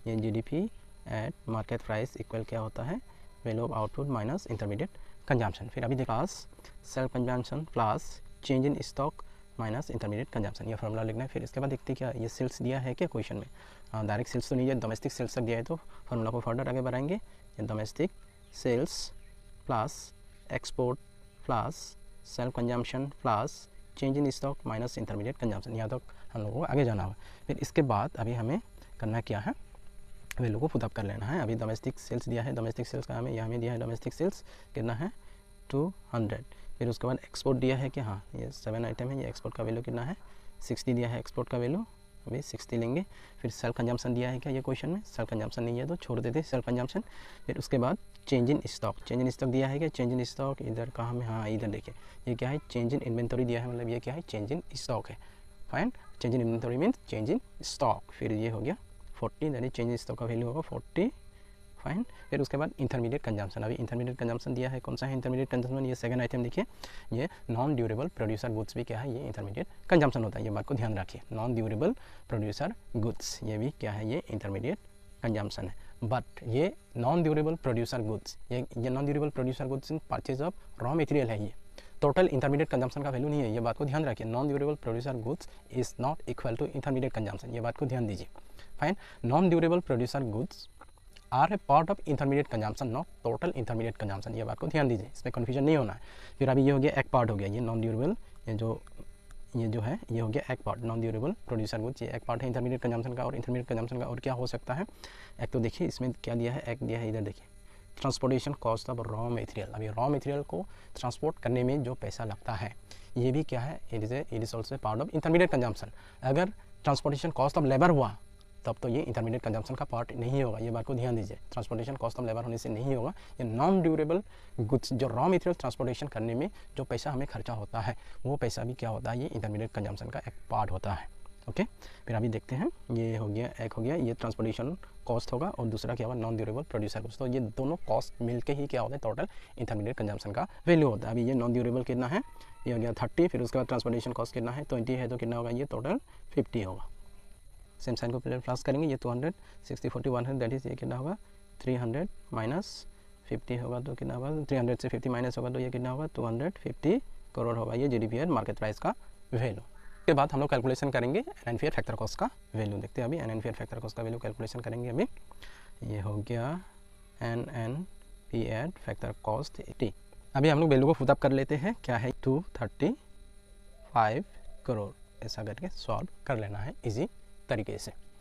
ये GDP at market price equal क्या होता है, value of output minus intermediate consumption. फिर अभी देखा self consumption plus change in stock minus intermediate consumption, ये फॉर्मूला लिखना है। फिर इसके बाद देखते क्या ये सेल्स दिया है क्या क्वेश्चन में, डायरेक्ट सेल्स तो नहीं है, डोमेस्टिक सेल्स तक दिया है, तो फार्मूला को फर्दर आगे बढ़ाएंगे। ये domestic sales plus export plus self consumption plus change in stock minus intermediate consumption, यहाँ तक हम लोगों को आगे जाना होगा। फिर इसके बाद अभी हमें करना क्या है, वैल्यू को पुटअप कर लेना है। अभी डोमेस्टिक सेल्स दिया है, डोमेस्टिक सेल्स का हमें दिया है डोमेस्टिक सेल्स कितना है 200। फिर उसके बाद एक्सपोर्ट दिया है कि हाँ ये 7 आइटम है, ये एक्सपोर्ट का वैल्यू कितना है 60 दिया है एक्सपोर्ट का वैल्यू, अभी 60 लेंगे। फिर सेल्फ कंजम्पशन दिया है क्या ये क्वेश्चन में, सेल्फ कंजम्पशन नहीं है तो छोड़ देते सेल्फ कंजम्पशन। फिर उसके बाद change in stock, change in stock दिया है क्या, चेंज इन स्टॉक इधर कहाँ में, हाँ इधर देखिए ये क्या है चेंज इन इन्वेंटरी दिया है, मतलब ये क्या है चेंज इन स्टॉक है। Fine, change in inventory means change in stock. फिर ये हो गया 40, that is change in stock का वैल्यू होगा 40। फाइन, फिर उसके बाद इंटरमीडिएट कंजम्पशन, अभी इंटरमीडिएट कंजम्पशन दिया है, कौन सा है इंटरमीडिएट कंजम्पशन, ये सेकंड आइटम देखिए, ये नॉन ड्यूरेबल प्रोड्यूसर गुड्स भी क्या है, ये इंटरमीडिएट कंजम्पशन होता है, ये बात को ध्यान रखिए। नॉन ड्यूरेबल प्रोड्यूसर गुड्स ये भी क्या है, ये इंटरमीडिएट कंजम्पशन है। बट ये नॉन ड्यूरेबल प्रोड्यूसर गुड्स, ये non durable producer goods in purchase of raw material है, ये टोटल इंटरमीडिएट कंजम्पशन का वैल्यू नहीं है, ये बात को ध्यान रखिए। Non durable producer goods is not equal to intermediate consumption, ये बात को ध्यान दीजिए। Fine, non durable producer goods are a part of intermediate consumption not total intermediate consumption, ये बात को ध्यान दीजिए, इसमें कन्फ्यूजन नहीं होना है। फिर अभी ये हो गया एक पार्ट हो गया, ये नॉन ड्यूरेबल, ये जो है ये हो गया एक part, non durable producer goods ये एक पार्ट है इंटरमीडिएट कंजम्पशन का। और इंटरमीडिएट कंजम्पशन का और क्या हो सकता है, एक तो देखिए इसमें क्या दिया है, एक दिया है इधर देखिए transportation cost of raw material, अभी रॉ मटेरियल को ट्रांसपोर्ट करने में जो पैसा लगता है ये भी क्या है, it is also part of intermediate consumption. अगर ट्रांसपोर्टेशन कॉस्ट ऑफ लेबर हुआ तब तो ये इंटरमीडिएट कंजम्पशन का पार्ट नहीं होगा, ये बात को ध्यान दीजिए। ट्रांसपोर्टेशन कॉस्ट ऑफ लेबर होने से नहीं होगा, ये नॉन ड्यूरेबल गुड्स जो रॉ मटेरियल ट्रांसपोर्टेशन करने में जो पैसा हमें खर्चा होता है वो पैसा भी क्या होता है, ये इंटरमीडिएट कंजम्पशन का एक पार्ट होता है। ओके, फिर अभी देखते हैं, ये हो गया एक हो गया, ये ट्रांसपोर्टेशन कॉस्ट होगा और दूसरा क्या होगा नॉन ड्यूरेबल प्रोड्यूसर गुड्स, तो ये दोनों कॉस्ट मिलके ही क्या होता है टोटल इंटरमीडिएट कंजम्पशन का वैल्यू होता है। अभी ये नॉन ड्यूरेबल कितना है, ये हो गया 30, फिर उसके बाद ट्रांसपोर्टेशन कॉस्ट कितना है 20 है, तो कितना होगा ये टोटल 50 होगा। सेम साइन को पहले प्लस करेंगे, ये 200 60 40 100 दैट इज ये कितना होगा 300 माइनस 50 होगा तो कितना होगा 300 से 50 माइनस होगा तो ये कितना होगा 250 करोड़ होगा, ये जीडीपी मार्केट प्राइस का वैल्यू। के बाद हम लोग कैलकुलेशन करेंगे एनएनपीआर फैक्टर कॉस्ट का वैल्यू, देखते हैं अभी एनएनपीआर फैक्टर कॉस्ट का वैल्यू कैलकुलेशन करेंगे। अभी ये हो गया एनएनपीआर फैक्टर कॉस्ट 80। अभी हम लोग वैल्यू को पुटअप कर लेते हैं, क्या है 235 करोड़, ऐसा करके सॉल्व कर लेना है इजी तरीके से।